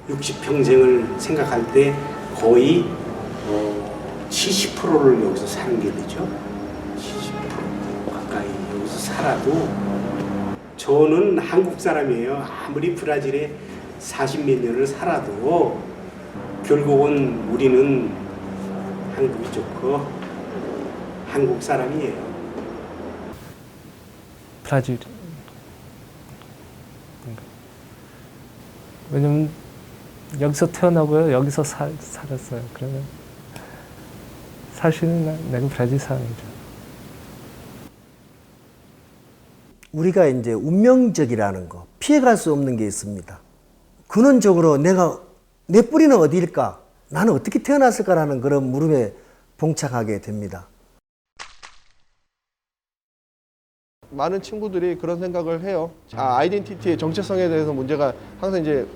60평생을 생각할 때 거의 70%를 여기서 사는 게 되죠. 70% 가까이 여기서 살아도 저는 한국 사람이에요. 아무리 브라질에 40몇 년을 살아도 결국은 우리는 한국이 좋고 한국 사람이에요. 브라질. 왜냐면 여기서 태어나고요. 여기서 살았어요. 그러면 사실은 내가 브라질 사람이죠. 우리가 이제 운명적이라는 거, 피해갈 수 없는 게 있습니다. 근원적으로 내 뿌리는 어디일까? 나는 어떻게 태어났을까라는 그런 물음에 봉착하게 됩니다. 많은 친구들이 그런 생각을 해요. 아이덴티티의 정체성에 대해서 문제가 항상 이제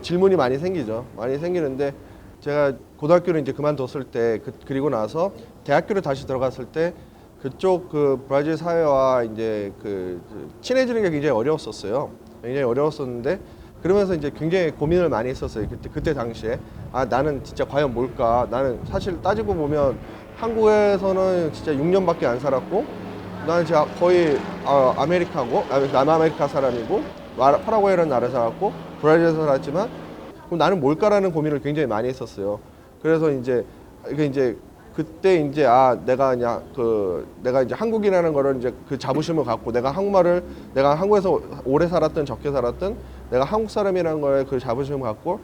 질문이 많이 생기죠. 많이 생기는데 제가 고등학교를 이제 그만뒀을 때 그리고 나서 대학교를 다시 들어갔을 때 그쪽 브라질 사회와 이제 친해지는 게 굉장히 어려웠었어요. 굉장히 어려웠었는데 그러면서 이제 굉장히 고민을 많이 했었어요. 그때 당시에 나는 진짜 과연 뭘까? 나는 사실 따지고 보면 한국에서는 진짜 6년밖에 안 살았고 나는 진짜 거의 아메리카고 남아메리카 사람이고 파라과이라는 나라에 살았고 브라질에서 살았지만 그럼 나는 뭘까라는 고민을 굉장히 많이 했었어요. 그래서 이제 그때 이제 내가 이제 한국이라는 거를 이제 그 자부심을 갖고 내가 한국에서 오래 살았든 적게 살았든 내가 한국 사람이라는 거에 그 자부심을 갖고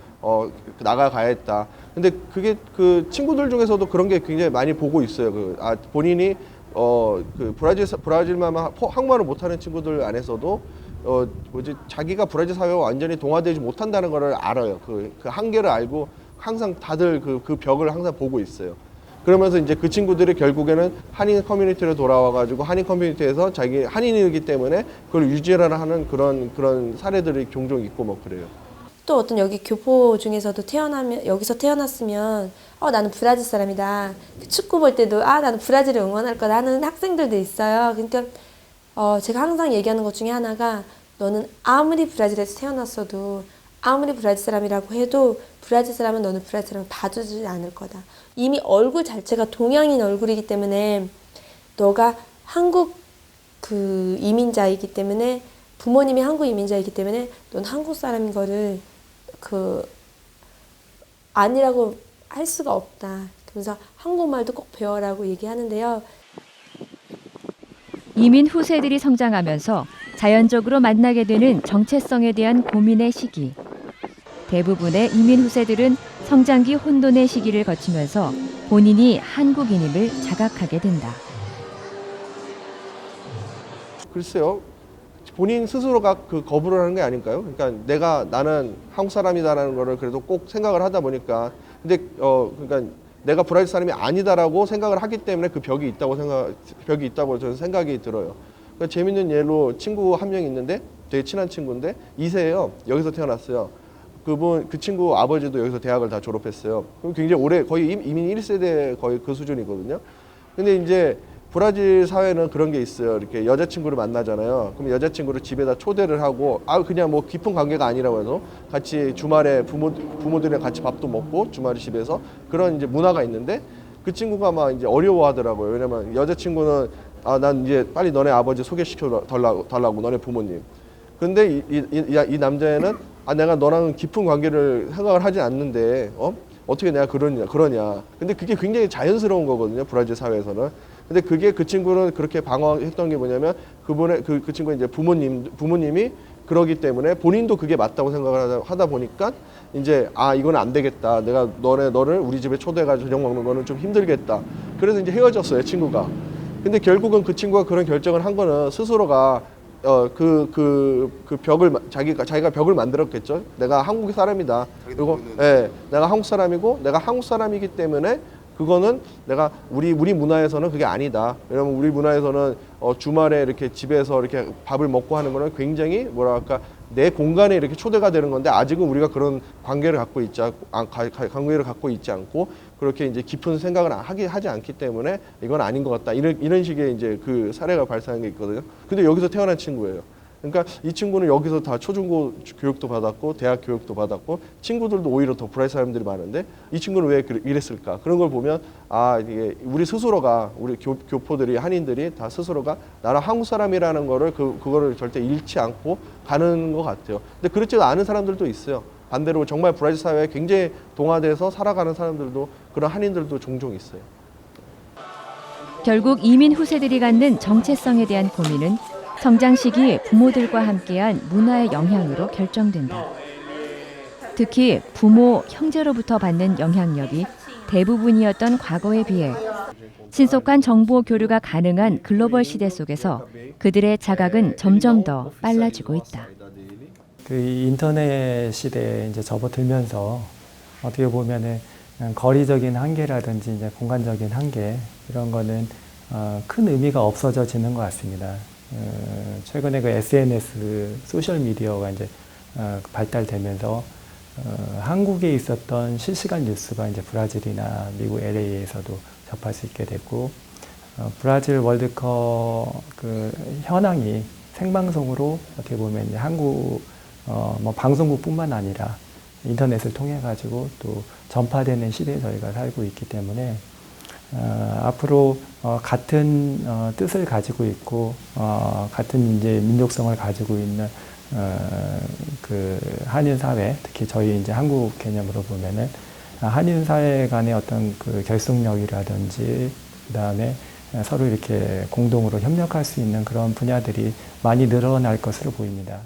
나가야겠다. 근데 그게 그 친구들 중에서도 그런 게 굉장히 많이 보고 있어요. 본인이 브라질만 한국말을 못하는 친구들 안에서도 자기가 브라질 사회와 완전히 동화되지 못한다는 걸 알아요. 그 한계를 알고 항상 다들 그 벽을 항상 보고 있어요. 그러면서 이제 그 친구들이 결국에는 한인 커뮤니티로 돌아와가지고 한인 커뮤니티에서 자기 한인이기 때문에 그걸 유지를 하는 그런 사례들이 종종 있고 뭐 그래요. 또 어떤 여기 교포 중에서도 여기서 태어났으면 나는 브라질 사람이다. 축구 볼 때도 나는 브라질을 응원할 거다 하는 학생들도 있어요. 그러니까 제가 항상 얘기하는 것 중에 하나가 너는 아무리 브라질에서 태어났어도 아무리 브라질 사람이라고 해도 브라질 사람은 너는 브라질 사람을 봐주지 않을 거다. 이미 얼굴 자체가 동양인 얼굴이기 때문에 너가 한국 이민자이기 때문에 부모님이 한국 이민자이기 때문에 넌 한국 사람인 거를 아니라고 할 수가 없다. 그래서 한국말도 꼭 배워라고 얘기하는데요. 이민 후세들이 성장하면서 자연적으로 만나게 되는 정체성에 대한 고민의 시기. 대부분의 이민 후세들은 성장기 혼돈의 시기를 거치면서 본인이 한국인임을 자각하게 된다. 글쎄요. 본인 스스로가 거부를 하는 게 아닐까요? 그러니까 나는 한국 사람이다라는 거를 그래도 꼭 생각을 하다 보니까 근데 그러니까 내가 브라질 사람이 아니다라고 생각을 하기 때문에 그 벽이 있다고 저는 생각이 들어요. 그러니까 재밌는 예로 친구 한 명 있는데 되게 친한 친구인데 2세예요. 여기서 태어났어요. 그 친구 아버지도 여기서 대학을 다 졸업했어요. 그럼 굉장히 오래 거의 이민 1세대 거의 그 수준이거든요. 근데 이제 브라질 사회는 그런 게 있어요. 이렇게 여자친구를 만나잖아요. 그럼 여자친구를 집에다 초대를 하고 그냥 뭐 깊은 관계가 아니라고 해서 같이 주말에 부모들이랑 같이 밥도 먹고 주말에 집에서 그런 이제 문화가 있는데 그 친구가 막 이제 어려워하더라고요. 왜냐면 여자친구는 난 이제 빨리 너네 아버지 소개시켜 달라고 너네 부모님. 근데 이 남자애는 내가 너랑 깊은 관계를 생각을 하지 않는데 어떻게 내가 그러냐. 근데 그게 굉장히 자연스러운 거거든요. 브라질 사회에서는. 근데 그 친구는 그렇게 방어했던 게 뭐냐면 그 친구의 이제 부모님이 그러기 때문에 본인도 그게 맞다고 생각을 하다 보니까 이제 이건 안 되겠다. 내가 너를 우리 집에 초대해가지고 저녁 먹는 거는 좀 힘들겠다. 그래서 이제 헤어졌어요, 친구가. 근데 결국은 그 친구가 그런 결정을 한 거는 스스로가 그 벽을 자기가 벽을 만들었겠죠. 내가 한국 사람이다. 그리고 내가 한국 사람이고 내가 한국 사람이기 때문에 그거는 내가 우리 문화에서는 그게 아니다. 왜냐면 우리 문화에서는 주말에 이렇게 집에서 이렇게 밥을 먹고 하는 거는 굉장히 뭐랄까 내 공간에 이렇게 초대가 되는 건데 아직은 우리가 그런 관계를 갖고 있지 않고 그렇게 이제 깊은 생각을 하지 않기 때문에 이건 아닌 것 같다. 이런 식의 이제 그 사례가 발생한 게 있거든요. 근데 여기서 태어난 친구예요. 그러니까 이 친구는 여기서 다 초중고 교육도 받았고 대학 교육도 받았고 친구들도 오히려 더 브라질 사람들이 많은데 이 친구는 왜 이랬을까? 그런 걸 보면 이게 우리 스스로가 우리 교포들이 한인들이 다 스스로가 나는 한국 사람이라는 거를 그거를 절대 잃지 않고 가는 것 같아요. 근데 그렇지도 않은 사람들도 있어요. 반대로 정말 브라질 사회에 굉장히 동화돼서 살아가는 사람들도 그런 한인들도 종종 있어요. 결국 이민 후세들이 갖는 정체성에 대한 고민은 성장 시기 부모들과 함께한 문화의 영향으로 결정된다. 특히 부모, 형제로부터 받는 영향력이 대부분이었던 과거에 비해 신속한 정보 교류가 가능한 글로벌 시대 속에서 그들의 자각은 점점 더 빨라지고 있다. 그 인터넷 시대에 이제 접어들면서 어떻게 보면은 거리적인 한계라든지 이제 공간적인 한계 이런 거는 큰 의미가 없어져지는 것 같습니다. 최근에 그 SNS 소셜 미디어가 이제 발달되면서 한국에 있었던 실시간 뉴스가 이제 브라질이나 미국 LA에서도 접할 수 있게 됐고 브라질 월드컵 그 현황이 생방송으로 어떻게 보면 이제 한국 뭐 방송국뿐만 아니라 인터넷을 통해 가지고 또 전파되는 시대에 저희가 살고 있기 때문에 앞으로 같은 뜻을 가지고 있고 같은 이제 민족성을 가지고 있는 그 한인 사회, 특히 저희 이제 한국 개념으로 보면은 한인 사회 간의 어떤 그 결속력이라든지 그다음에 서로 이렇게 공동으로 협력할 수 있는 그런 분야들이 많이 늘어날 것으로 보입니다.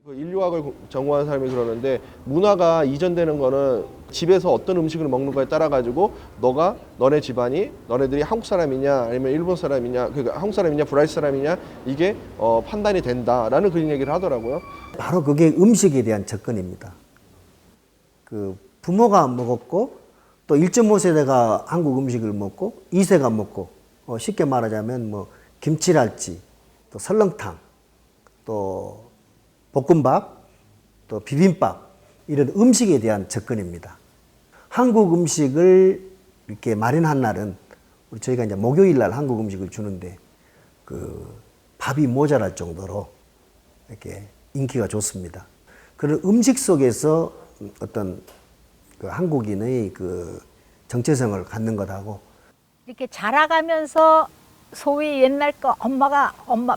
인류학을 전공하는 사람이 그러는데 문화가 이전되는 거는 집에서 어떤 음식을 먹는 거에 따라 가지고 너네 집안이 너네들이 한국 사람이냐 아니면 일본 사람이냐 그러니까 한국 사람이냐 브라질 사람이냐 이게 판단이 된다라는 그런 얘기를 하더라고요. 바로 그게 음식에 대한 접근입니다. 그 부모가 먹었고 또 1.5세대가 한국 음식을 먹고 2세가 먹고 쉽게 말하자면 뭐 김치랄지 또 설렁탕 또 볶음밥, 또 비빔밥 이런 음식에 대한 접근입니다. 한국 음식을 이렇게 마련한 날은 저희가 이제 목요일 날 한국 음식을 주는데 그 밥이 모자랄 정도로 이렇게 인기가 좋습니다. 그런 음식 속에서 어떤 그 한국인의 그 정체성을 갖는 것하고 이렇게 자라가면서 소위 옛날 거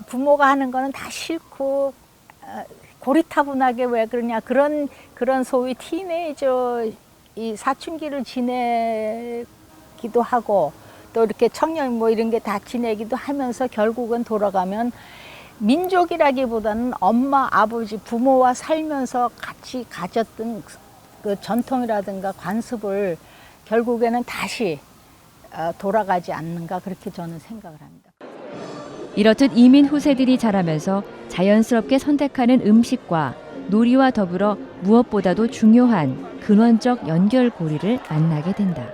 부모가 하는 거는 다 싫고 고리타분하게 왜 그러냐 그런 소위 티네이저 이 사춘기를 지내기도 하고 또 이렇게 청년 뭐 이런 게 다 지내기도 하면서 결국은 돌아가면 민족이라기보다는 엄마 아버지 부모와 살면서 같이 가졌던 그 전통이라든가 관습을 결국에는 다시 돌아가지 않는가 그렇게 저는 생각을 합니다. 이렇듯 이민 후세들이 자라면서 자연스럽게 선택하는 음식과 놀이와 더불어 무엇보다도 중요한 근원적 연결고리를 만나게 된다.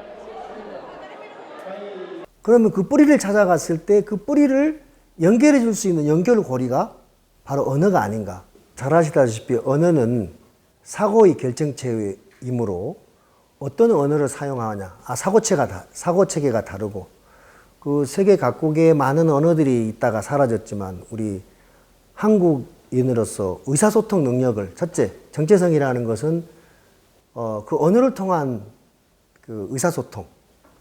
그러면 그 뿌리를 찾아갔을 때 그 뿌리를 연결해 줄 수 있는 연결고리가 바로 언어가 아닌가. 잘 아시다시피 언어는 사고의 결정체이므로 어떤 언어를 사용하느냐. 사고체계가 다르고 그 세계 각국에 많은 언어들이 있다가 사라졌지만 우리 한국인으로서 의사소통 능력을 첫째, 정체성이라는 것은 그 언어를 통한 그 의사소통.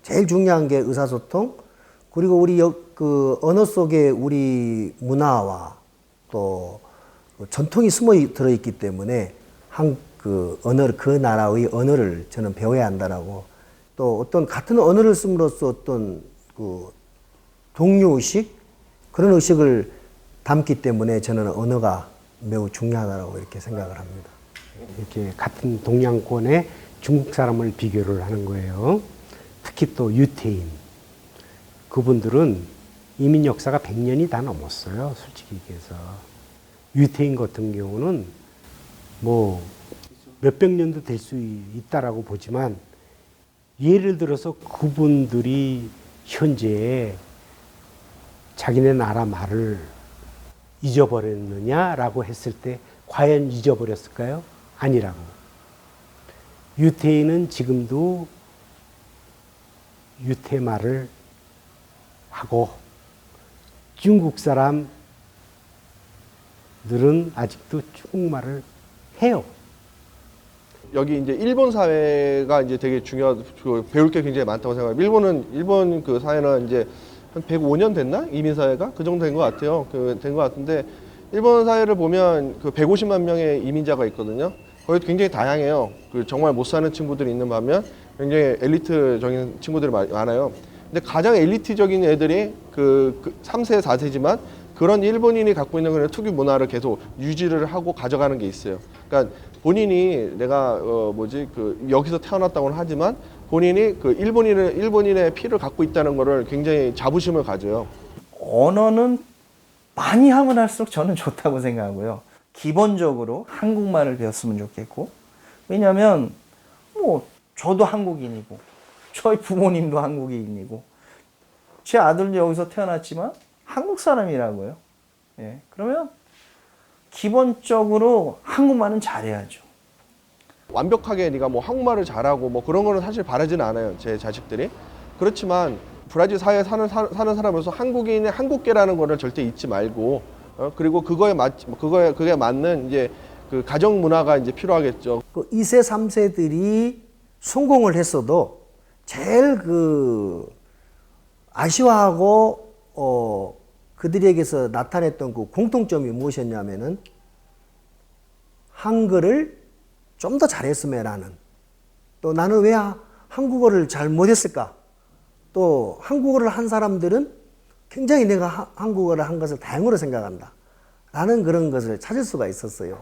제일 중요한 게 의사소통. 그리고 우리 그 언어 속에 우리 문화와 또 전통이 숨어 들어있기 때문에 그 나라의 언어를 저는 배워야 한다라고 또 어떤 같은 언어를 씀으로써 어떤 그 동료의식 그런 의식을 담기 때문에 저는 언어가 매우 중요하다고 이렇게 생각을 합니다. 이렇게 같은 동양권의 중국 사람을 비교를 하는 거예요. 특히 또 유태인. 그분들은 이민 역사가 100년이 다 넘었어요. 솔직히 얘기해서. 유태인 같은 경우는 뭐 몇백 년도 될 수 있다라고 보지만 예를 들어서 그분들이 현재 자기네 나라 말을 잊어버렸느냐라고 했을 때 과연 잊어버렸을까요? 아니라고. 유태인은 지금도 유태말을 하고 중국 사람들은 아직도 중국말을 해요. 여기 이제 일본 사회가 이제 되게 배울 게 굉장히 많다고 생각해요. 일본 그 사회는 이제 한 105년 됐나? 이민 사회가 그 정도 된 것 같아요. 된 것 같은데 일본 사회를 보면 그 150만 명의 이민자가 있거든요. 거기 굉장히 다양해요. 그 정말 못 사는 친구들이 있는 반면 굉장히 엘리트적인 친구들이 많아요. 근데 가장 엘리트적인 애들이 그 3세, 4세지만 그런 일본인이 갖고 있는 그런 특유 문화를 계속 유지를 하고 가져가는 게 있어요. 그러니까 본인이 내가 여기서 태어났다고는 하지만 본인이 그 일본인의 피를 갖고 있다는 거를 굉장히 자부심을 가져요. 언어는 많이 하면 할수록 저는 좋다고 생각하고요. 기본적으로 한국말을 배웠으면 좋겠고, 왜냐하면 뭐 저도 한국인이고 저희 부모님도 한국인이고 제 아들도 여기서 태어났지만 한국 사람이라고요. 예, 그러면 기본적으로 한국말은 잘해야죠. 완벽하게 네가 뭐 한국말을 잘하고 뭐 그런 거는 사실 바라지는 않아요. 제 자식들이. 그렇지만 브라질 사회에 사는 사람으로서 한국인의 한국계라는 거를 절대 잊지 말고 그리고 그게 맞는 이제 그 가정 문화가 이제 필요하겠죠. 그 2세, 3세들이 성공을 했어도 제일 아쉬워하고 그들에게서 나타냈던 그 공통점이 무엇이었냐면은 한글을 좀 더 잘했으면 하는, 또 나는 왜 한국어를 잘 못했을까? 또 한국어를 한 사람들은 굉장히 내가 한국어를 한 것을 다행으로 생각한다 라는 그런 것을 찾을 수가 있었어요.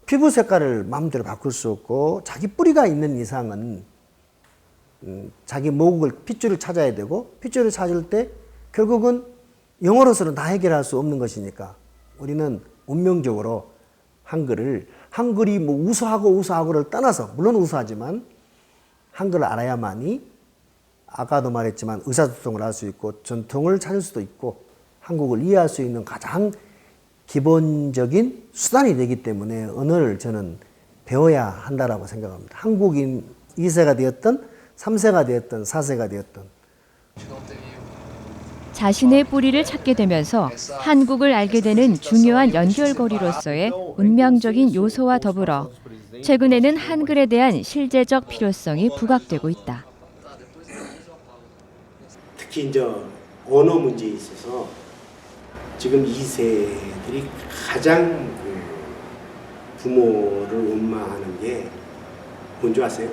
피부 색깔을 마음대로 바꿀 수 없고 자기 뿌리가 있는 이상은 자기 모국을 핏줄을 찾아야 되고 핏줄을 찾을 때 결국은 영어로서는 다 해결할 수 없는 것이니까 우리는 운명적으로 한글이 뭐 우수하고를 떠나서 물론 우수하지만 한글을 알아야만이 아까도 말했지만 의사소통을 할 수 있고 전통을 찾을 수도 있고 한국을 이해할 수 있는 가장 기본적인 수단이 되기 때문에 언어를 저는 배워야 한다라고 생각합니다. 한국인 2세가 되었던 3세가 되었던 4세가 되었던 자신의 뿌리를 찾게 되면서 한국을 알게 되는 중요한 연결고리로서의 운명적인 요소와 더불어 최근에는 한글에 대한 실제적 필요성이 부각되고 있다. 특히 이제 언어 문제에 있어서 지금 2세들이 가장 부모를 원망하는 게 뭔지 아세요?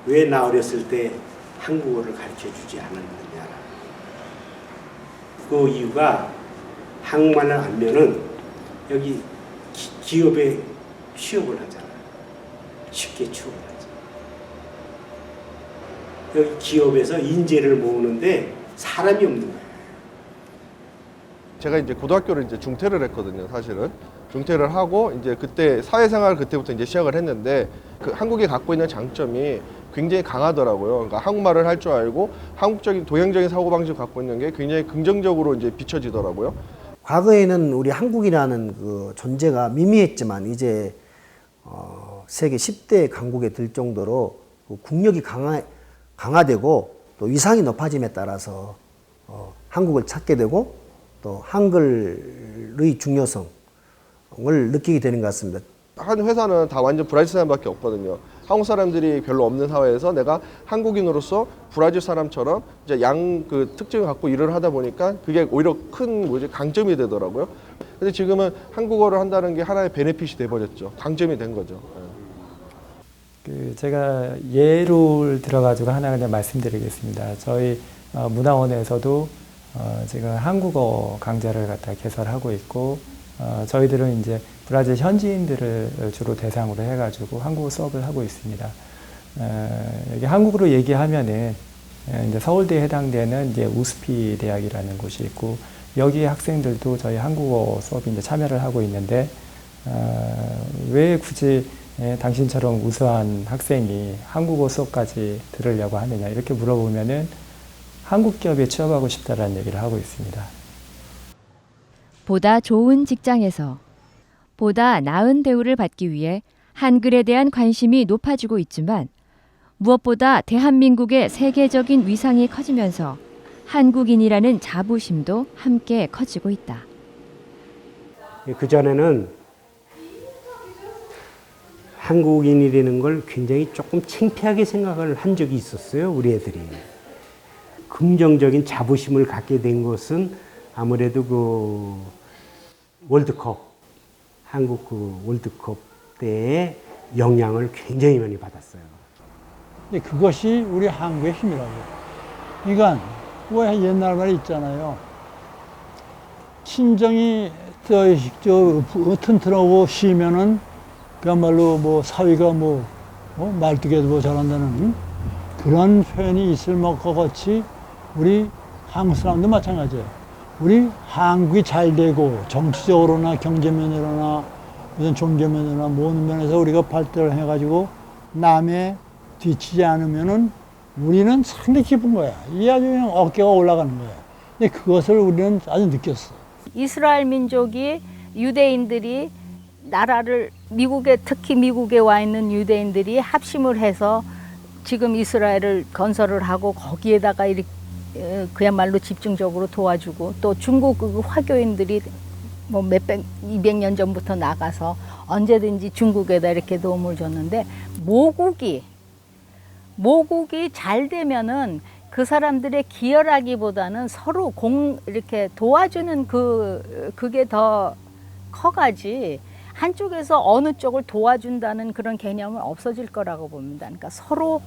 왜 나 어렸을 때 한국어를 가르쳐주지 않았느냐. 그 이유가 한국말을 알면은 여기 기업에 취업을 하잖아요. 쉽게 취업을 하죠. 여기 기업에서 인재를 모으는데 사람이 없는 거예요. 제가 이제 고등학교를 이제 중퇴를 했거든요, 사실은. 중퇴를 하고 이제 그때 사회생활 그때부터 이제 시작을 했는데 그 한국이 갖고 있는 장점이 굉장히 강하더라고요. 그러니까 한국말을 할 줄 알고 한국적인 동양적인 사고방식을 갖고 있는 게 굉장히 긍정적으로 이제 비춰지더라고요. 과거에는 우리 한국이라는 그 존재가 미미했지만 이제 세계 10대 강국에 들 정도로 그 국력이 강화되고 또 위상이 높아짐에 따라서 한국을 찾게 되고 또 한글의 중요성을 느끼게 되는 것 같습니다. 한 회사는 다 완전 브라질 사람밖에 없거든요. 한국 사람들이 별로 없는 사회에서 내가 한국인으로서 브라질 사람처럼 이제 그 특징을 갖고 일을 하다 보니까 그게 오히려 큰 강점이 되더라고요. 근데 지금은 한국어를 한다는 게 하나의 베네핏이 돼버렸죠. 강점이 된 거죠. 제가 예를 들어가지고 하나 그냥 말씀드리겠습니다. 저희 문화원에서도 제가 한국어 강좌를 갖다 개설하고 있고 저희들은 이제 브라질 현지인들을 주로 대상으로 해가지고 한국어 수업을 하고 있습니다. 여기 한국으로 얘기하면은 이제 서울대에 해당되는 이제 우스피 대학이라는 곳이 있고 여기 학생들도 저희 한국어 수업에 이제 참여를 하고 있는데 왜 굳이 당신처럼 우수한 학생이 한국어 수업까지 들으려고 하느냐 이렇게 물어보면은 한국 기업에 취업하고 싶다라는 얘기를 하고 있습니다. 보다 좋은 직장에서 보다 나은 대우를 받기 위해 한글에 대한 관심이 높아지고 있지만 무엇보다 대한민국의 세계적인 위상이 커지면서 한국인이라는 자부심도 함께 커지고 있다. 그전에는 한국인이라는 걸 굉장히 조금 창피하게 생각을 한 적이 있었어요, 우리 애들이. 긍정적인 자부심을 갖게 된 것은 아무래도 그 월드컵, 한국 그 월드컵 때의 영향을 굉장히 많이 받았어요. 근데 그것이 우리 한국의 힘이라고. 그러니까 왜 옛날 말에 있잖아요. 친정이 튼튼하고 쉬면은 그야말로 뭐 사위가 말뚝에도 뭐 잘한다는 그런 표현이 있을 것 같이 우리 한국 사람도 마찬가지예요. 우리 한국이 잘 되고 정치적으로나 경제면으로나 무슨 종교면이나 모든 면에서 우리가 발달을 해가지고 남에 뒤치지 않으면은 우리는 상당히 기쁜 거야. 이 아주 그냥 어깨가 올라가는 거야. 근데 그것을 우리는 아주 느꼈어. 이스라엘 민족이 유대인들이 나라를 미국에 특히 미국에 와 있는 유대인들이 합심을 해서 지금 이스라엘을 건설을 하고 거기에다가 이렇게 그야말로 집중적으로 도와주고 또 중국 그 화교인들이 뭐 몇백, 200년 전부터 나가서 언제든지 중국에다 이렇게 도움을 줬는데 모국이 잘 되면은 그 사람들의 기여라기보다는 서로 이렇게 도와주는 그게 더 커가지 한쪽에서 어느 쪽을 도와준다는 그런 개념은 없어질 거라고 봅니다. 그러니까 서로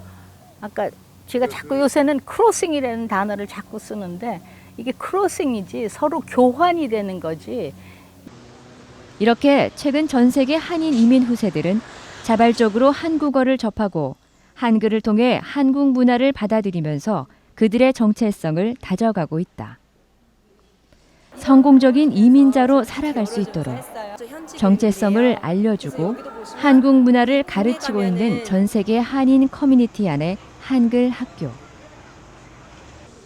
아까 제가 자꾸 요새는 크로싱이라는 단어를 자꾸 쓰는데 이게 크로싱이지 서로 교환이 되는 거지. 이렇게 최근 전 세계 한인 이민 후세들은 자발적으로 한국어를 접하고 한글을 통해 한국 문화를 받아들이면서 그들의 정체성을 다져가고 있다. 성공적인 이민자로 살아갈 수 있도록 정체성을 알려주고 한국 문화를 가르치고 있는 전 세계 한인 커뮤니티 안의 한글 학교.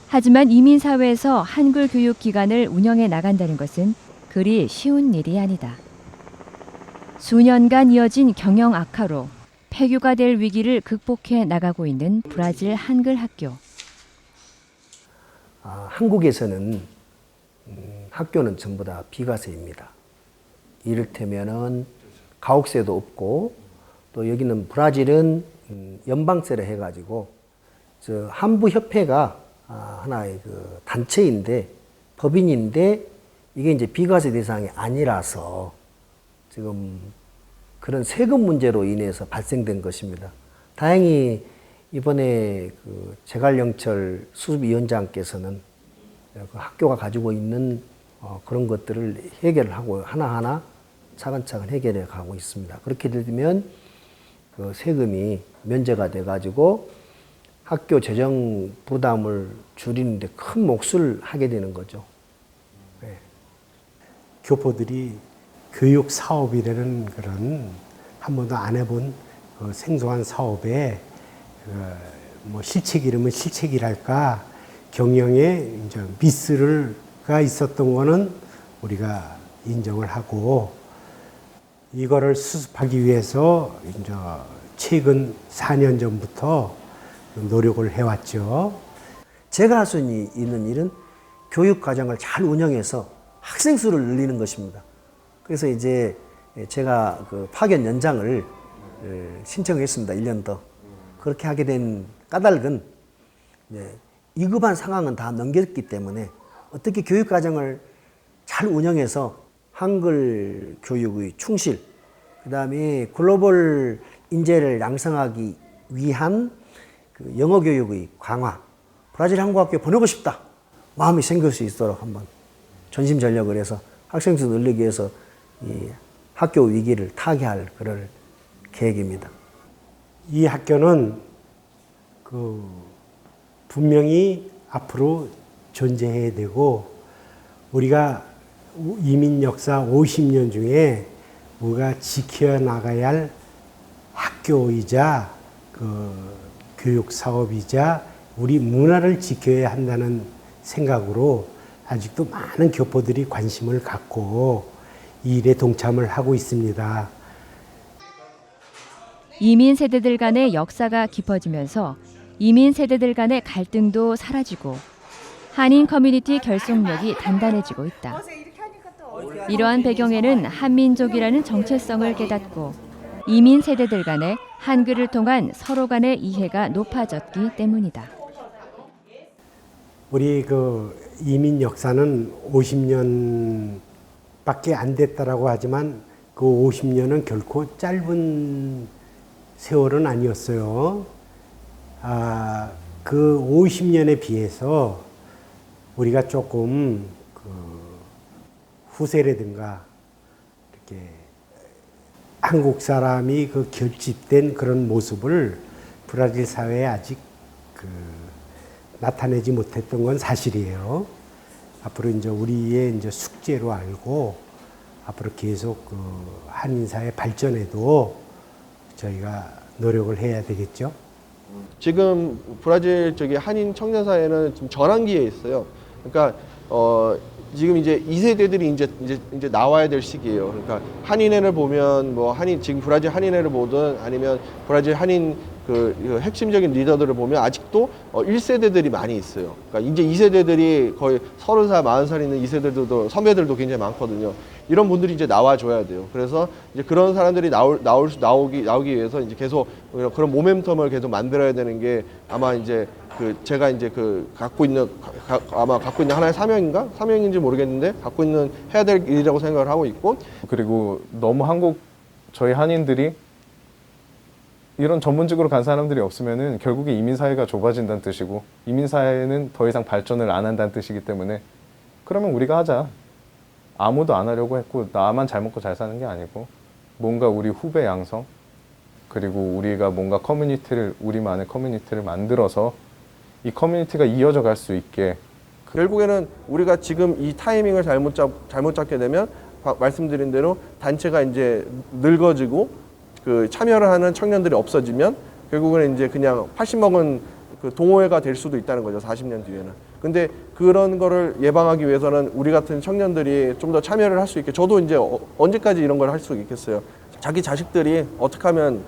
하지만 이민사회에서 한글 교육 기관을 운영해 나간다는 것은 그리 쉬운 일이 아니다. 수년간 이어진 경영 악화로 폐교가 될 위기를 극복해 나가고 있는 브라질 한글 학교. 한국에서는 학교는 전부 다 비과세입니다. 이를테면은 가옥세도 없고 또 여기는 브라질은 연방세를 해가지고 저 한부협회가 하나의 그 단체인데 법인인데 이게 이제 비과세 대상이 아니라서 지금 그런 세금 문제로 인해서 발생된 것입니다. 다행히 이번에 그 제갈영철 수습위원장께서는 그 학교가 가지고 있는 그런 것들을 해결을 하고 하나하나 차근차근 해결해 가고 있습니다. 그렇게 되면 그 세금이 면제가 돼 가지고 학교 재정 부담을 줄이는데 큰 몫을 하게 되는 거죠. 네. 교포들이 교육 사업이라는 그런 한 번도 안 해본 그 생소한 사업에 뭐 실책이라면 실책이랄까 경영에 이제 미스가 있었던 거는 우리가 인정을 하고 이거를 수습하기 위해서 이제 최근 4년 전부터 노력을 해왔죠. 제가 할 수 있는 일은 교육 과정을 잘 운영해서 학생 수를 늘리는 것입니다. 그래서 이제 제가 그 파견 연장을 신청했습니다. 1년 더. 그렇게 하게 된 까닭은 위급한 상황은 다 넘겼기 때문에 어떻게 교육 과정을 잘 운영해서 한글 교육의 충실, 그 다음에 글로벌 인재를 양성하기 위한 그 영어 교육의 강화, 브라질 한국학교에 보내고 싶다 마음이 생길 수 있도록 한번 전심전력을 해서 학생 수 늘리기 위해서 이 학교 위기를 타개할 그럴 계획입니다. 이 학교는 그 분명히 앞으로 존재해야 되고 우리가 이민 역사 50년 중에 우리가 지켜나가야 할 학교이자 그 교육 사업이자 우리 문화를 지켜야 한다는 생각으로 아직도 많은 교포들이 관심을 갖고 이 일에 동참을 하고 있습니다. 이민 세대들 간의 역사가 깊어지면서 이민 세대들 간의 갈등도 사라지고 한인 커뮤니티 결속력이 단단해지고 있다. 이러한 배경에는 한민족이라는 정체성을 깨닫고 이민 세대들 간의 한글을 통한 서로 간의 이해가 높아졌기 때문이다. 우리 그 이민 역사는 50년밖에 안 됐다라고 하지만 그 50년은 결코 짧은 세월은 아니었어요. 그 50년에 비해서 우리가 조금 그 후세라든가 이렇게 한국 사람이 그 결집된 그런 모습을 브라질 사회에 아직 그 나타내지 못했던 건 사실이에요. 앞으로 이제 우리의 이제 숙제로 알고 앞으로 계속 그 한인사회 발전에도 저희가 노력을 해야 되겠죠. 지금 브라질 저기 한인 청년 사회는 지금 전환기에 있어요. 그러니까 지금 이제 2세대들이 이제 나와야 될 시기예요. 그러니까 한인회를 보면 뭐 지금 브라질 한인회를 보든 아니면 브라질 한인 그 핵심적인 리더들을 보면 아직도 1세대들이 많이 있어요. 그러니까 이제 2세대들이 거의 30살, 40살 있는 2세대들도 선배들도 굉장히 많거든요. 이런 분들이 이제 나와줘야 돼요. 그래서 이제 그런 사람들이 나오기 위해서 이제 계속 그런 모멘텀을 계속 만들어야 되는 게 아마 이제 제가 이제 갖고 있는 하나의 사명인지 모르겠는데 갖고 있는 해야 될 일이라고 생각을 하고 있고. 그리고 너무 저희 한인들이 이런 전문직으로 간 사람들이 없으면은 결국에 이민사회가 좁아진다는 뜻이고 이민사회는 더 이상 발전을 안 한다는 뜻이기 때문에 그러면 우리가 하자. 아무도 안 하려고 했고 나만 잘 먹고 잘 사는 게 아니고 뭔가 우리 후배 양성 그리고 우리가 뭔가 우리만의 커뮤니티를 만들어서 이 커뮤니티가 이어져 갈 수 있게 결국에는 우리가 지금 이 타이밍을 잘못 잡게 되면 말씀드린 대로 단체가 이제 늙어지고 참여를 하는 청년들이 없어지면 결국은 이제 그냥 80 먹은 동호회가 될 수도 있다는 거죠. 40년 뒤에는. 근데 그런 거를 예방하기 위해서는 우리 같은 청년들이 좀 더 참여를 할 수 있게 저도 이제 언제까지 이런 걸 할 수 있겠어요. 자기 자식들이 어떻게 하면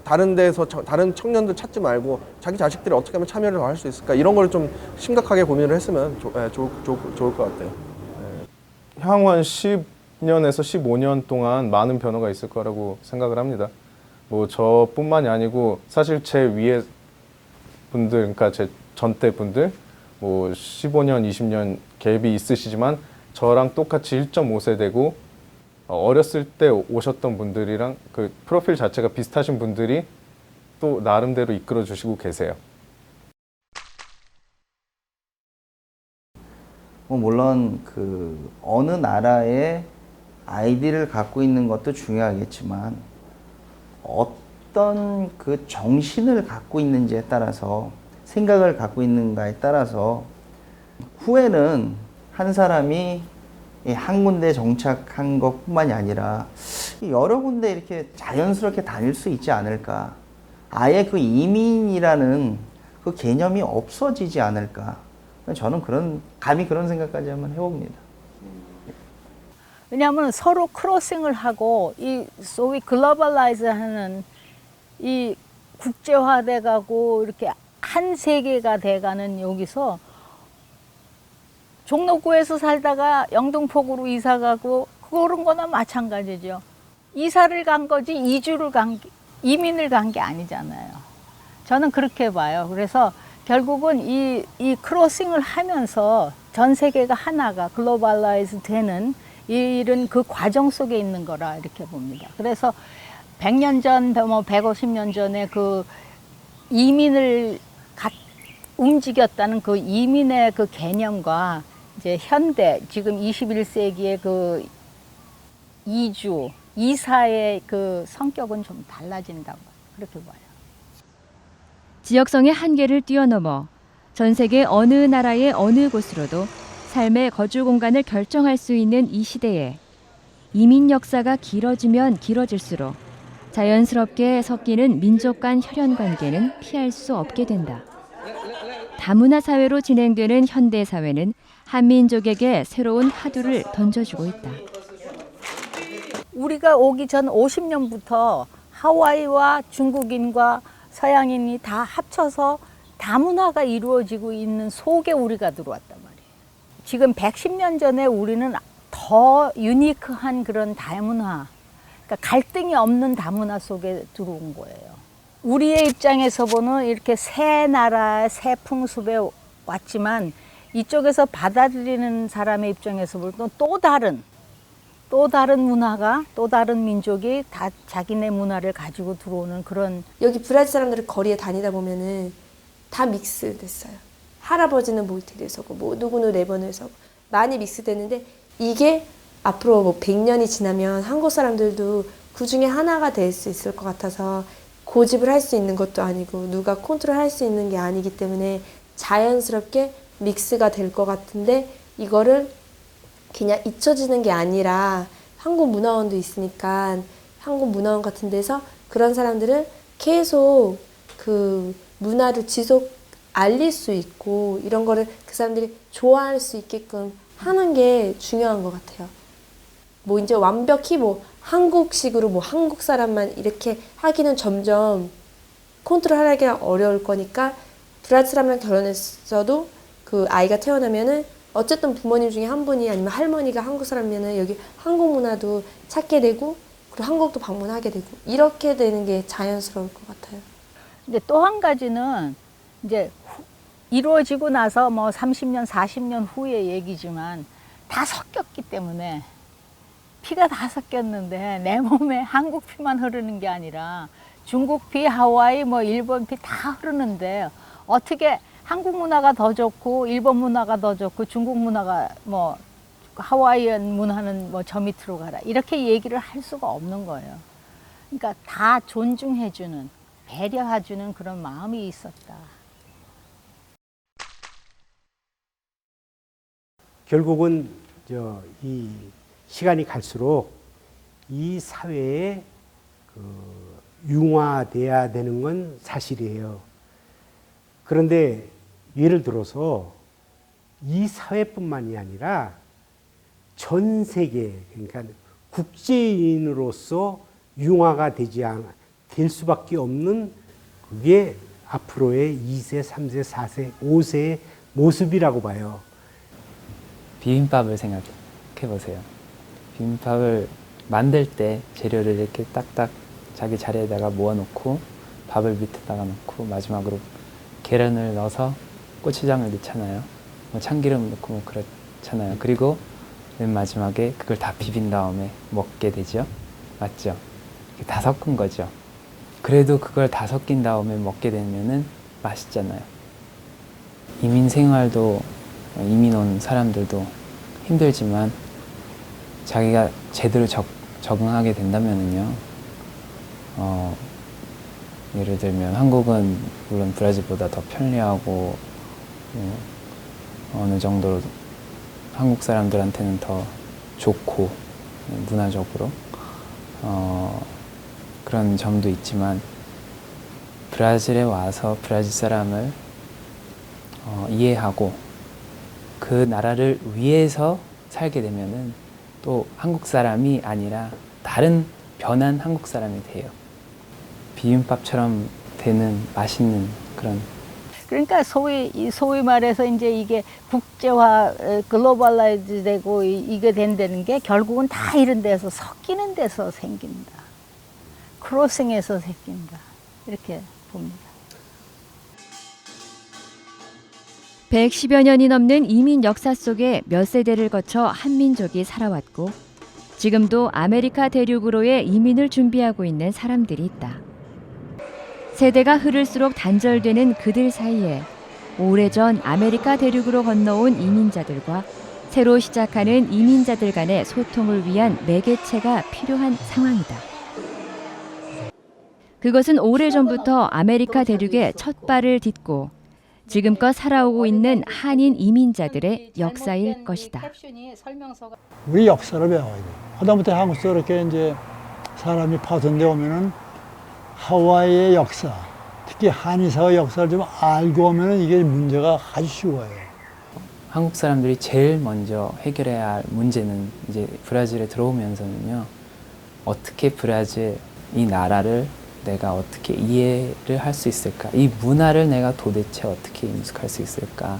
다른 데서 다른 청년들 찾지 말고 자기 자식들이 어떻게 하면 참여를 더 할 수 있을까 이런 걸 좀 심각하게 고민을 했으면 좋을 것 같아요. 향후 한 10년에서 15년 동안 많은 변화가 있을 거라고 생각을 합니다. 뭐 저뿐만이 아니고 사실 제 위에 분들, 그러니까 제 전대 분들 뭐 15년, 20년 갭이 있으시지만 저랑 똑같이 1.5세대고 어렸을 때 오셨던 분들이랑 그 프로필 자체가 비슷하신 분들이 또 나름대로 이끌어 주시고 계세요. 물론 어느 나라의 아이디를 갖고 있는 것도 중요하겠지만 어떤 그 정신을 갖고 있는지에 따라서 생각을 갖고 있는가에 따라서 후에는 한 사람이 한 군데 정착한 것뿐만이 아니라 여러 군데 이렇게 자연스럽게 다닐 수 있지 않을까. 아예 그 이민이라는 그 개념이 없어지지 않을까. 저는 감히 그런 생각까지 한번 해봅니다. 왜냐하면 서로 크로싱을 하고 이 소위 글로벌라이즈 하는 이 국제화돼 가고 이렇게 한 세계가 돼가는 여기서 종로구에서 살다가 영등포구로 이사 가고 그런 거나 마찬가지죠. 이사를 간 거지 이민을 간 게 아니잖아요. 저는 그렇게 봐요. 그래서 결국은 이 크로싱을 하면서 전 세계가 하나가 글로벌라이즈 되는 이런 그 과정 속에 있는 거라 이렇게 봅니다. 그래서 100년 전, 150년 전에 그 이민을 움직였다는 그 이민의 그 개념과 이제 현대, 지금 21세기의 그 이사의 그 성격은 좀 달라진다고 그렇게 봐요. 지역성의 한계를 뛰어넘어 전 세계 어느 나라의 어느 곳으로도 삶의 거주 공간을 결정할 수 있는 이 시대에 이민 역사가 길어지면 길어질수록 자연스럽게 섞이는 민족 간 혈연 관계는 피할 수 없게 된다. 다문화 사회로 진행되는 현대 사회는 한민족에게 새로운 화두를 던져주고 있다. 우리가 오기 전 50년부터 하와이와 중국인과 서양인이 다 합쳐서 다문화가 이루어지고 있는 속에 우리가 들어왔단 말이에요. 지금 110년 전에 우리는 더 유니크한 그런 다문화, 그러니까 갈등이 없는 다문화 속에 들어온 거예요. 우리의 입장에서 보는 이렇게 새 나라, 새 풍습에 왔지만 이쪽에서 받아들이는 사람의 입장에서 볼 때 또 다른 문화가, 또 다른 민족이 다 자기네 문화를 가지고 들어오는 그런. 여기 브라질 사람들이 거리에 다니다 보면은 다 믹스 됐어요. 할아버지는 모이테를 서고 뭐 누구는 레번을 서고 많이 믹스되는데 이게 앞으로 뭐 100년이 지나면 한국 사람들도 그 중에 하나가 될 수 있을 것 같아서 고집을 할 수 있는 것도 아니고 누가 컨트롤할 수 있는 게 아니기 때문에 자연스럽게 믹스가 될 것 같은데 이거를 그냥 잊혀지는 게 아니라 한국 문화원도 있으니까 한국 문화원 같은 데서 그런 사람들을 계속 그 문화를 지속 알릴 수 있고 이런 거를 그 사람들이 좋아할 수 있게끔 하는 게 중요한 것 같아요. 뭐 이제 완벽히 뭐 한국식으로 뭐 한국 사람만 이렇게 하기는 점점 컨트롤하기가 어려울 거니까 브라질 사람이랑 결혼했어도 그 아이가 태어나면은 어쨌든 부모님 중에 한 분이 아니면 할머니가 한국 사람이면은 여기 한국 문화도 찾게 되고 그리고 한국도 방문하게 되고 이렇게 되는 게 자연스러울 것 같아요. 근데 또 한 가지는 이제 이루어지고 나서 뭐 30년, 40년 후의 얘기지만 다 섞였기 때문에 피가 다 섞였는데 내 몸에 한국 피만 흐르는 게 아니라 중국 피, 하와이, 뭐 일본 피 다 흐르는데 어떻게 한국 문화가 더 좋고 일본 문화가 더 좋고 중국 문화가 뭐 하와이안 문화는 뭐 저 밑으로 가라 이렇게 얘기를 할 수가 없는 거예요. 그러니까 다 존중해주는, 배려해주는 그런 마음이 있었다. 결국은 이 시간이 갈수록 이 사회에 융화돼야 되는 건 사실이에요. 그런데 예를 들어서 이 사회뿐만이 아니라 전 세계, 그러니까 국제인으로서 융화가 될 수밖에 없는 그게 앞으로의 2세, 3세, 4세, 5세의 모습이라고 봐요. 비빔밥을 생각해 보세요. 비빔밥을 만들 때 재료를 이렇게 딱딱 자기 자리에다가 모아놓고 밥을 밑에다가 놓고 마지막으로 계란을 넣어서 고추장을 넣잖아요. 뭐 참기름 넣고 뭐 그렇잖아요. 그리고 맨 마지막에 그걸 다 비빈 다음에 먹게 되죠. 맞죠? 다 섞은 거죠. 그래도 그걸 다 섞인 다음에 먹게 되면은 맛있잖아요. 이민 생활도 이민 온 사람들도 힘들지만 자기가 제대로 적응하게 된다면은요. 예를 들면 한국은 물론 브라질보다 더 편리하고 어느 정도 한국 사람들한테는 더 좋고 문화적으로 그런 점도 있지만 브라질에 와서 브라질 사람을 이해하고 그 나라를 위해서 살게 되면은 또 한국 사람이 아니라 다른 변한 한국 사람이 돼요. 비빔밥처럼 되는 맛있는 그런. 그러니까 소위 말해서 이제 이게 국제화, 글로벌라이즈 되고 이게 된다는 게 결국은 다 이런 데서 섞이는 데서 생긴다. 크로싱에서 생긴다. 이렇게 봅니다. 110여 년이 넘는 이민 역사 속에 몇 세대를 거쳐 한민족이 살아왔고 지금도 아메리카 대륙으로의 이민을 준비하고 있는 사람들이 있다. 세대가 흐를수록 단절되는 그들 사이에 오래전 아메리카 대륙으로 건너온 이민자들과 새로 시작하는 이민자들 간의 소통을 위한 매개체가 필요한 상황이다. 그것은 오래전부터 아메리카 대륙에 첫 발을 딛고 지금껏 살아오고 있는 한인 이민자들의 역사일 것이다. 우리 역사를 배워야 돼. 하다못해 한국서 이렇게 이제 사람이 파손돼 오면은 하와이의 역사, 특히 한의사의 역사를 좀 알고 오면은 이게 문제가 아주 쉬워요. 한국 사람들이 제일 먼저 해결해야 할 문제는 이제 브라질에 들어오면서는요. 어떻게 브라질 이 나라를 내가 어떻게 이해를 할 수 있을까? 이 문화를 내가 도대체 어떻게 인식할 수 있을까?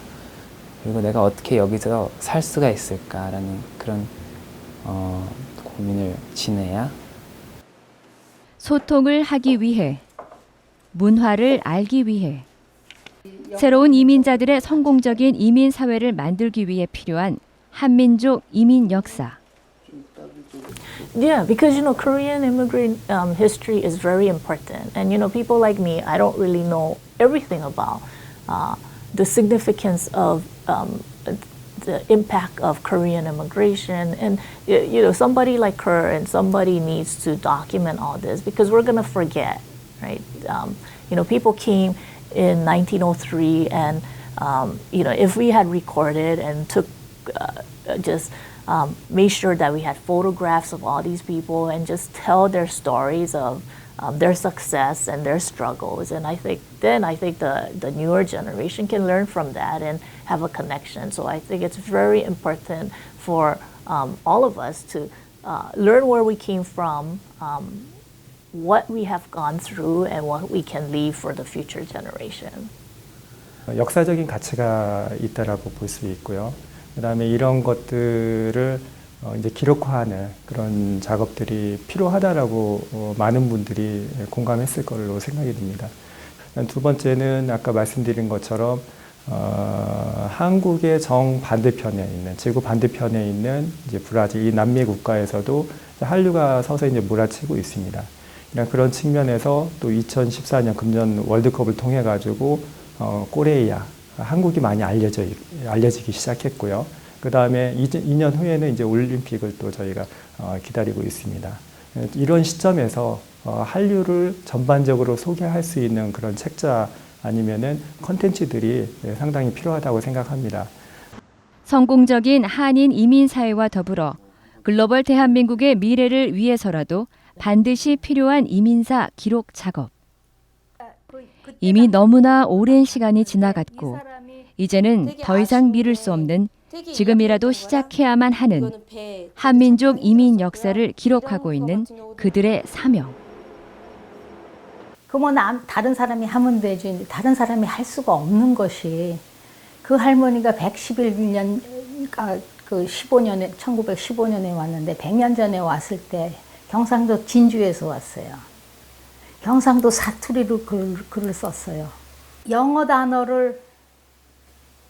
그리고 내가 어떻게 여기서 살 수가 있을까라는 그런 고민을 지내야 소통을 하기 위해, 문화를 알기 위해, 새로운 이민자들의 성공적인 이민 사회를 만들기 위해 필요한 한민족 이민 역사. Yeah, because Korean immigrant history is very important, and people like me, I don't really know everything about the significance of the impact of Korean immigration, and somebody like her and somebody needs to document all this because we're gonna forget, right? People came in 1903, and if we had recorded and took made sure that we had photographs of all these people and just tell their stories of their success and their struggles. And I think the newer generation can learn from that and have a connection. So I think it's very important for all of us to learn where we came from, what we have gone through, and what we can leave for the future generation. 역사적인 가치가 있다라고 볼 수 있고요. 그다음에 이런 것들을 이제 기록화하는 그런 작업들이 필요하다라고 많은 분들이 공감했을 걸로 생각이 듭니다. 두 번째는 아까 말씀드린 것처럼 한국의 정 반대편에 있는, 지구 반대편에 있는 이제 브라질, 이 남미 국가에서도 한류가 서서히 이제 몰아치고 있습니다. 그런 측면에서 또 2014년 금년 월드컵을 통해 가지고 코레이아, 한국이 많이 알려지기 시작했고요. 그 다음에 2년 후에는 이제 올림픽을 또 저희가 기다리고 있습니다. 이런 시점에서 한류를 전반적으로 소개할 수 있는 그런 책자 아니면은 컨텐츠들이 상당히 필요하다고 생각합니다. 성공적인 한인 이민 사회와 더불어 글로벌 대한민국의 미래를 위해서라도 반드시 필요한 이민사 기록 작업. 이미 너무나 오랜 시간이 지나갔고 이제는 더 이상 미룰 수 없는, 지금이라도 시작해야만 하는 한민족 이민 역사를 기록하고 있는 그들의 사명. 다른 사람이 하면 되지, 다른 사람이 할 수가 없는 것이, 그 할머니가 111년, 그 1915년에 왔는데 100년 전에 왔을 때 경상도 진주에서 왔어요. 경상도 사투리로 글을 썼어요. 영어 단어를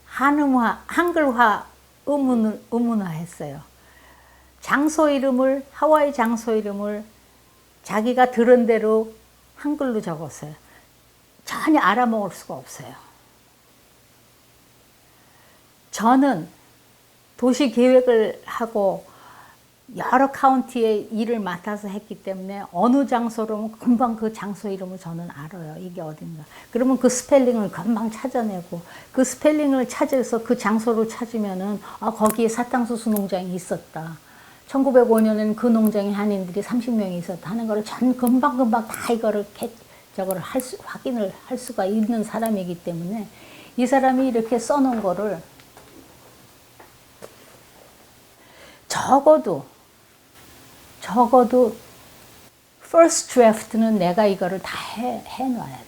한글화, 의문화했어요. 장소 이름을, 하와이 장소 이름을 자기가 들은 대로 한글로 적었어요. 전혀 알아먹을 수가 없어요. 저는 도시 계획을 하고 여러 카운티의 일을 맡아서 했기 때문에 어느 장소로는 금방 그 장소 이름을 저는 알아요. 이게 어딘가. 그러면 그 스펠링을 금방 찾아내고, 그 스펠링을 찾아서 그 장소를 찾으면은 거기에 사탕수수 농장이 있었다. 1905년에는 그 농장에 한인들이 30명이 있었다 하는 거를 전 금방 다 이거를 확인을 할 수가 있는 사람이기 때문에, 이 사람이 이렇게 써놓은 거를 적어도 first draft는 내가 이거를 다 해놔야 돼.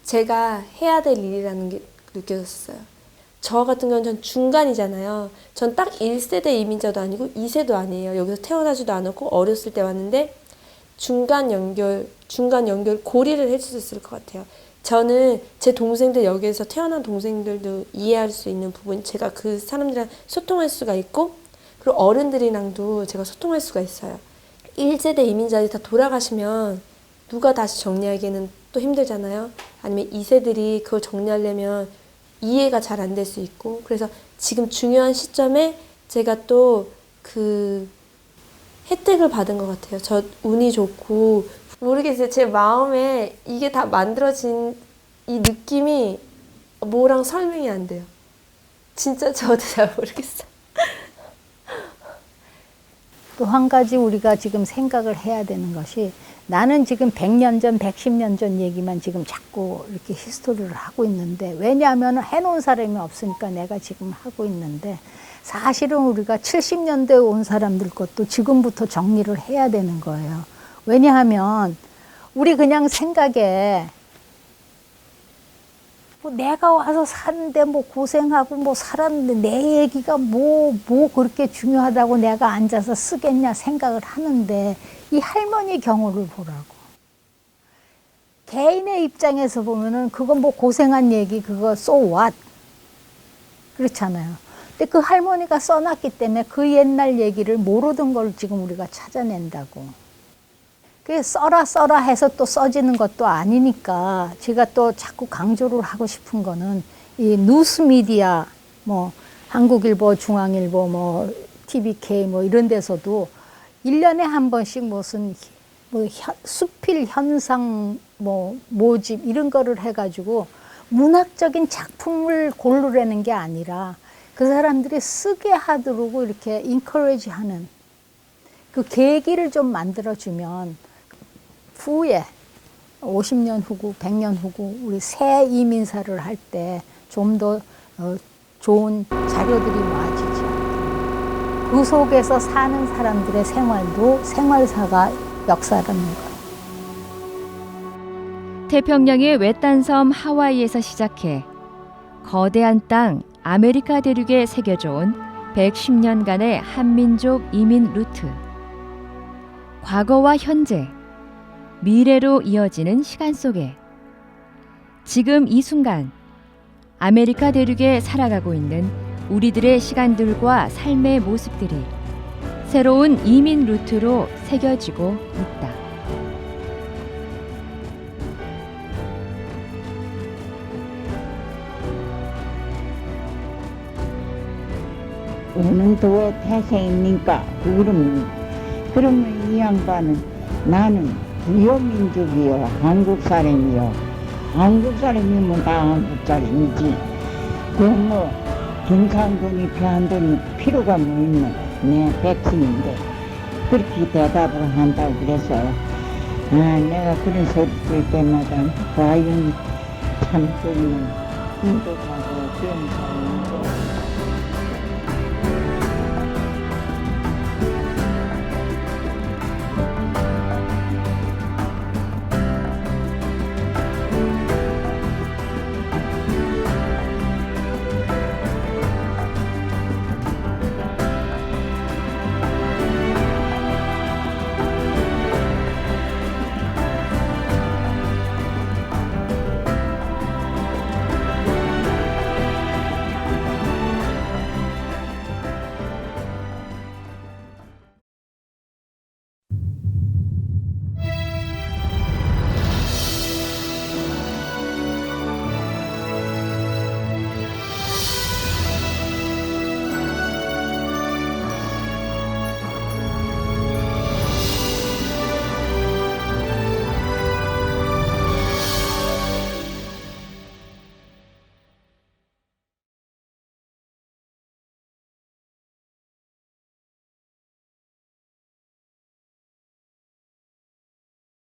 제가 해야 될 일이라는 게 느껴졌어요. 저 같은 경우는 전 중간이잖아요. 전 딱 1세대 이민자도 아니고 2세도 아니에요. 여기서 태어나지도 않았고 어렸을 때 왔는데 중간 연결 고리를 할 수 있을 것 같아요. 저는 제 동생들, 여기에서 태어난 동생들도 이해할 수 있는 부분, 제가 그 사람들이랑 소통할 수가 있고, 그리고 어른들이랑도 제가 소통할 수가 있어요. 1세대 이민자들이 다 돌아가시면 누가 다시 정리하기에는 또 힘들잖아요. 아니면 2세들이 그걸 정리하려면 이해가 잘 안 될 수 있고, 그래서 지금 중요한 시점에 제가 또 그 혜택을 받은 것 같아요. 저 운이 좋고, 모르겠어요. 제 마음에 이게 다 만들어진 이 느낌이 뭐랑 설명이 안 돼요. 진짜 저도 잘 모르겠어요. 또 한 가지 우리가 지금 생각을 해야 되는 것이, 나는 지금 100년 전, 110년 전 얘기만 지금 자꾸 이렇게 히스토리를 하고 있는데, 왜냐하면 해놓은 사람이 없으니까 내가 지금 하고 있는데, 사실은 우리가 70년대에 온 사람들 것도 지금부터 정리를 해야 되는 거예요. 왜냐하면 우리 그냥 생각에 뭐 내가 와서 사는데 뭐 고생하고 뭐 살았는데 내 얘기가 뭐 그렇게 중요하다고 내가 앉아서 쓰겠냐 생각을 하는데 이 할머니 경우를 보라고. 개인의 입장에서 보면은 그건 뭐 고생한 얘기 그거 so what 그렇잖아요. 근데 그 할머니가 써놨기 때문에 그 옛날 얘기를 모르던 걸 지금 우리가 찾아낸다고. 그게 써라 해서 또 써지는 것도 아니니까 제가 또 자꾸 강조를 하고 싶은 거는 이 뉴스 미디어 뭐 한국일보, 중앙일보, 뭐 TVK 뭐 이런 데서도 1년에 한 번씩 무슨 뭐 수필 현상 뭐 모집 이런 거를 해가지고 문학적인 작품을 고르려는 게 아니라 그 사람들이 쓰게 하도록 이렇게 인커리지 하는 그 계기를 좀 만들어주면 후에 50년 후고 100년 후고 우리 새 이민사를 할 때 좀 더 좋은 자료들이 모아지지 않을까. 그 속에서 사는 사람들의 생활도 생활사가 역사라는 거예요. 태평양의 외딴 섬 하와이에서 시작해 거대한 땅 아메리카 대륙에 새겨져 온 110년간의 한민족 이민 루트. 과거와 현재, 미래로 이어지는 시간 속에 지금 이 순간 아메리카 대륙에 살아가고 있는 우리들의 시간들과 삶의 모습들이 새로운 이민 루트로 새겨지고 있다. 오는 도 태생입니까? 그러면 이 양반은 나는 부여민족이요 한국 사람이요 한국 사람이면 다 한국 사람이지 그 뭐 김상돈이 배한돈이 필요가 뭐 있는 내 백성인데 그렇게 대답을 한다고 그랬어요. 아 내가 그런 소리 들을 때마다 과연 참 좀 행복하고 그런 사람